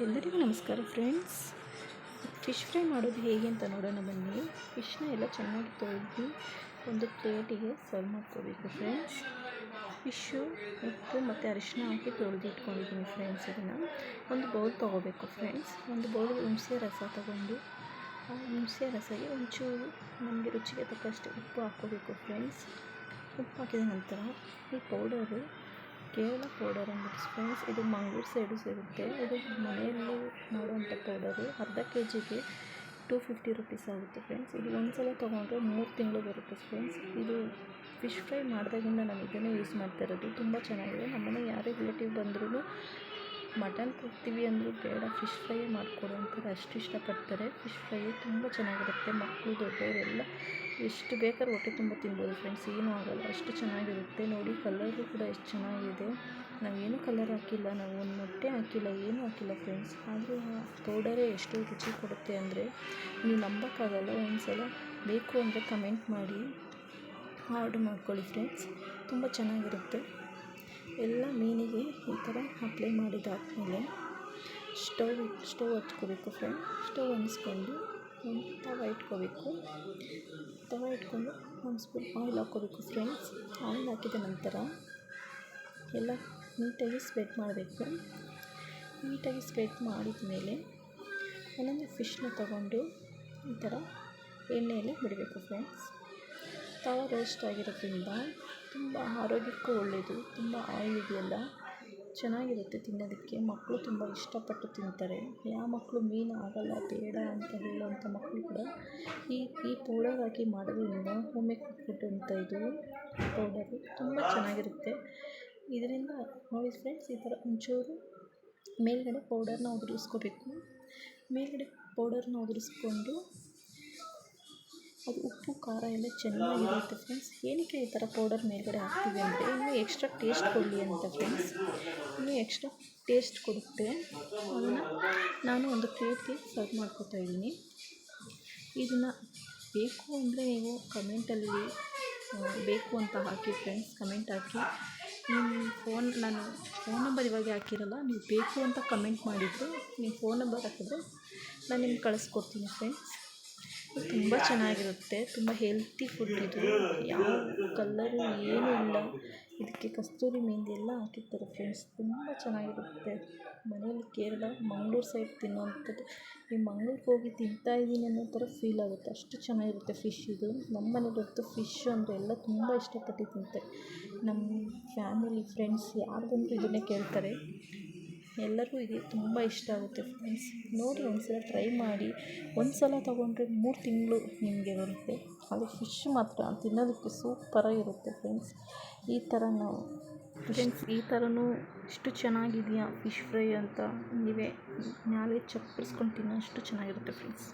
ಎಲ್ಲರಿಗೂ ನಮಸ್ಕಾರ friends. Fish fry ಮಾಡೋದು ಹೇಗೆ ಅಂತ ನೋಡೋಣ ಬನ್ನಿ. ಫಿಶ್ನ ಎಲ್ಲ ಚೆನ್ನಾಗಿ ತೊಳೆದು ಒಂದು ಪ್ಲೇಟಿಗೆ ಸರ್ವ್ ಮಾಡ್ಕೋಬೇಕು ಫ್ರೆಂಡ್ಸ್. ಫಿಶ್ಶು ಉಪ್ಪು ಮತ್ತು ಅರಿಶಿನ ಹಾಕಿ ತೊಳೆದು ಇಟ್ಕೊಂಡಿದ್ದೀನಿ ಫ್ರೆಂಡ್ಸ್. ಇದನ್ನು ಒಂದು ಬೌಲ್ ತೊಗೋಬೇಕು ಫ್ರೆಂಡ್ಸ್. ಒಂದು ಬೌಲ್ ಹುಣಸೆ ರಸ ತೊಗೊಂಡು ಆ ಹುಣಸೆ ರಸಗೆ ಒಂಚೂರು ನಮಗೆ ರುಚಿಗೆ ತಕ್ಕಷ್ಟು ಉಪ್ಪು ಹಾಕ್ಕೋಬೇಕು ಫ್ರೆಂಡ್ಸ್. ಉಪ್ಪು ಹಾಕಿದ ನಂತರ ಈ ಪೌಡರು ಕೇರಳ ಪೌಡರ್ ಅಂದ್ಬಿಟ್ಟು ಫ್ರೆಂಡ್ಸ್, ಇದು ಮಂಗಳೂರು ಸೈಡು ಸಿಗುತ್ತೆ. ಇದು ಮನೆಯಲ್ಲಿ ಮಾಡುವಂಥ ಪೌಡರು. ಅರ್ಧ ಕೆಜಿಗೆ 250 ರುಪೀಸ್ ಆಗುತ್ತೆ ಫ್ರೆಂಡ್ಸ್. ಇದು ಒಂದು ಸಲ ತೊಗೊಂಡ್ರೆ 3 ತಿಂಗಳು ಬರುತ್ತೆ ಫ್ರೆಂಡ್ಸ್. ಇದು ಫಿಶ್ ಫ್ರೈ ಮಾಡಿದಾಗಿಂದ ನಾನು ಇದನ್ನೇ ಯೂಸ್ ಮಾಡ್ತಾ ಇರೋದು. ತುಂಬ ಚೆನ್ನಾಗಿದೆ. ನಮ್ಮನೆ ಯಾರೇ ರಿಲೇಟಿವ್ ಬಂದ್ರೂ ಮಟನ್ ಕೊಡ್ತೀವಿ ಅಂದರೂ ಬೇಡ, ಫಿಶ್ ಫ್ರೈ ಮಾಡಿಕೊಡು ಅಂತಾರೆ. ಅಷ್ಟು ಇಷ್ಟಪಡ್ತಾರೆ. ಫಿಶ್ ಫ್ರೈ ತುಂಬ ಚೆನ್ನಾಗಿರುತ್ತೆ. ಮಕ್ಕಳು ದೊಡ್ಡವರೆಲ್ಲ ಎಷ್ಟು ಬೇಕಾದ್ರೂ ಹೊಟ್ಟೆ ತುಂಬ ತಿನ್ಬೋದು ಫ್ರೆಂಡ್ಸ್. ಏನೂ ಆಗೋಲ್ಲ, ಅಷ್ಟು ಚೆನ್ನಾಗಿರುತ್ತೆ. ನೋಡಿ ಕಲರು ಕೂಡ ಎಷ್ಟು ಚೆನ್ನಾಗಿದೆ. ನಾವೇನು ಕಲರ್ ಹಾಕಿಲ್ಲ, ನಾವು ಒಂದು ಮೊಟ್ಟೆ ಹಾಕಿಲ್ಲ, ಏನೂ ಹಾಕಿಲ್ಲ ಫ್ರೆಂಡ್ಸ್. ಆದರೂ ಆ ಪೌಡರೇ ಎಷ್ಟು ರುಚಿ ಕೊಡುತ್ತೆ ಅಂದರೆ ನೀವು ನಂಬೋಕ್ಕಾಗಲ್ಲ. ಒಂದು ಸಲ ಬೇಕು ಅಂದರೆ ಕಮೆಂಟ್ ಮಾಡಿ ಆರ್ಡ್ರ್ ಮಾಡ್ಕೊಳ್ಳಿ ಫ್ರೆಂಡ್ಸ್. ತುಂಬ ಚೆನ್ನಾಗಿರುತ್ತೆ. ಎಲ್ಲ ಮೀನಿಗೆ ಈ ಥರ ಅಪ್ಲೈ ಮಾಡಿದಾದಮೇಲೆ ಸ್ಟವ್ ಹಚ್ಕೋಬೇಕು ಫ್ರೆಂಡ್. ಸ್ಟವ್ ಅನ್ನಿಸ್ಕೊಂಡು ಒಂದು ತವ ಇಟ್ಕೋಬೇಕು. ತವ ಇಟ್ಕೊಂಡು ಒಂದು ಸ್ಪೂನ್ ಆಯಿಲ್ ಹಾಕ್ಕೋಬೇಕು ಫ್ರೆಂಡ್ಸ್. ಆಯಿಲ್ ಹಾಕಿದ ನಂತರ ಎಲ್ಲ ನೀಟಾಗಿ ಸ್ಪ್ರೆಡ್ ಮಾಡಬೇಕು. ನೀಟಾಗಿ ಸ್ಪ್ರೆಡ್ ಮಾಡಿದ ಮೇಲೆ ಒಂದೊಂದು ಫಿಶ್ನ ತಗೊಂಡು ಈ ಥರ ಎಣ್ಣೆಯಲ್ಲಿ ಬಿಡಬೇಕು ಫ್ರೆಂಡ್ಸ್. ತವ ರೋಸ್ಟ್ ಆಗಿರೋದ್ರಿಂದ ತುಂಬ ಆರೋಗ್ಯಕ್ಕೂ ಒಳ್ಳೆಯದು. ತುಂಬ ಆಯಿಲ್ ಇದೆಯಲ್ಲ, ಚೆನ್ನಾಗಿರುತ್ತೆ ತಿನ್ನೋದಕ್ಕೆ. ಮಕ್ಕಳು ತುಂಬ ಇಷ್ಟಪಟ್ಟು ತಿಂತಾರೆ. ಯಾವ ಮಕ್ಕಳು ಮೀನು ಆಗಲ್ಲ ಬೇಡ ಅಂತ ಹೇಳೋವಂಥ ಮಕ್ಕಳು ಕೂಡ ಈ ಪೌಡರ್ ಹಾಕಿ ಮಾಡೋದ್ರಿಂದ ಹೋಮ್ಮೇಡ್ ಫುಡ್ ಅಂತ ಇದು ಪೌಡರು ತುಂಬ ಚೆನ್ನಾಗಿರುತ್ತೆ. ಇದರಿಂದ ನೋಡಿ ಫ್ರೆಂಡ್ಸ್, ಈ ಥರ ಒಂಚೂರು ಮೇಲ್ಗಡೆ ಪೌಡರ್ನ ಉದುರಿಸ್ಕೋಬೇಕು. ಮೇಲ್ಗಡೆ ಪೌಡರ್ನ ಉದುರಿಸ್ಕೊಂಡು ಅದು ಉಪ್ಪು ಖಾರ ಎಲ್ಲ ಚೆನ್ನಾಗಿರುತ್ತೆ ಫ್ರೆಂಡ್ಸ್. ಏನಕ್ಕೆ ಈ ಥರ ಪೌಡರ್ ಮೇಲ್ಗಡೆ ಹಾಕ್ತೀವಿ ಅಂದರೆ ಇನ್ನೂ ಎಕ್ಸ್ಟ್ರಾ ಟೇಸ್ಟ್ ಕೊಡಲಿ ಅಂತ ಫ್ರೆಂಡ್ಸ್. ಇನ್ನೂ ಎಕ್ಸ್ಟ್ರಾ ಟೇಸ್ಟ್ ಕೊಡುತ್ತೆ. ಅದನ್ನು ನಾನು ಒಂದು ಪ್ಲೇಟ್ಗೆ ಸರ್ವ್ ಮಾಡ್ಕೊತಾ ಇದ್ದೀನಿ. ಇದನ್ನು ಬೇಕು ಅಂದರೆ ನೀವು ಕಮೆಂಟಲ್ಲಿ ಬೇಕು ಅಂತ ಹಾಕಿ ಫ್ರೆಂಡ್ಸ್. ಕಮೆಂಟ್ ಹಾಕಿ ನಾನು ಫೋನ್ ನಂಬರ್ ಇವಾಗ ಹಾಕಿರಲ್ಲ. ನೀವು ಬೇಕು ಅಂತ ಕಮೆಂಟ್ ಮಾಡಿದ್ದು ನೀವು ಫೋನ್ ನಂಬರ್ ಹಾಕಿದ್ರೆ ನಾನು ನಿಮ್ಗೆ ಕಳಿಸ್ಕೊಡ್ತೀನಿ ಫ್ರೆಂಡ್ಸ್. ತುಂಬ ಚೆನ್ನಾಗಿರುತ್ತೆ. ತುಂಬ ಹೆಲ್ತಿ ಫುಡ್ ಇದು. ಯಾವ ಕಲ್ಲರು ಏನೂ ಇಲ್ಲ. ಇದಕ್ಕೆ ಕಸ್ತೂರಿ ಮೆಹಂದಿ ಎಲ್ಲ ಹಾಕಿರ್ತಾರೆ ಫ್ರೆಂಡ್ಸ್. ತುಂಬ ಚೆನ್ನಾಗಿರುತ್ತೆ. ಮನೆಯಲ್ಲಿ ಕೇರಳ ಮಂಗಳೂರು ಸೈಡ್ ತಿನ್ನೋವಂಥದ್ದು. ಈ ಮಂಗಳೂರಿಗೆ ಹೋಗಿ ತಿಂತಾಯಿದ್ದೀನಿ ಅನ್ನೋ ಥರ ಫೀಲ್ ಆಗುತ್ತೆ. ಅಷ್ಟು ಚೆನ್ನಾಗಿರುತ್ತೆ ಫಿಶ್ ಇದು. ನಮ್ಮ ಮನೇಲಂತೂ ಫಿಶ್ ಅಂದರೆ ಎಲ್ಲ ತುಂಬ ಇಷ್ಟಪಟ್ಟು ತಿಂತಾರೆ. ನಮ್ಮ ಫ್ಯಾಮಿಲಿ ಫ್ರೆಂಡ್ಸ್ ಯಾರು ಬಂದರೂ ಇದನ್ನೇ ಕೇಳ್ತಾರೆ. ಎಲ್ಲರಿಗೂ ಇದು ತುಂಬ ಇಷ್ಟ ಆಗುತ್ತೆ ಫ್ರೆಂಡ್ಸ್. ನೋಡಿ ಒಂದು ಸಲ ಟ್ರೈ ಮಾಡಿ. ಒಂದು ಸಲ ತೊಗೊಂಡ್ರೆ 3 ತಿಂಗಳು ನಿಮಗೆ ಬರುತ್ತೆ. ಅದು ಫಿಶ್ ಮಾತ್ರ ತಿನ್ನೋದಕ್ಕೆ ಸೂಪರಾಗಿರುತ್ತೆ ಫ್ರೆಂಡ್ಸ್. ಈ ಥರ ನಾವು ಫ್ರೆಂಡ್ಸ್ ಈ ಥರನೂ ಇಷ್ಟು ಚೆನ್ನಾಗಿದೆಯಾ ಫಿಶ್ ಫ್ರೈ ಅಂತ ನೀವೇ ನಾಳೆ ಚಪ್ಪರಿಸ್ಕೊಂಡು ತಿನ್ನೋ ಅಷ್ಟು ಚೆನ್ನಾಗಿರುತ್ತೆ ಫ್ರೆಂಡ್ಸ್.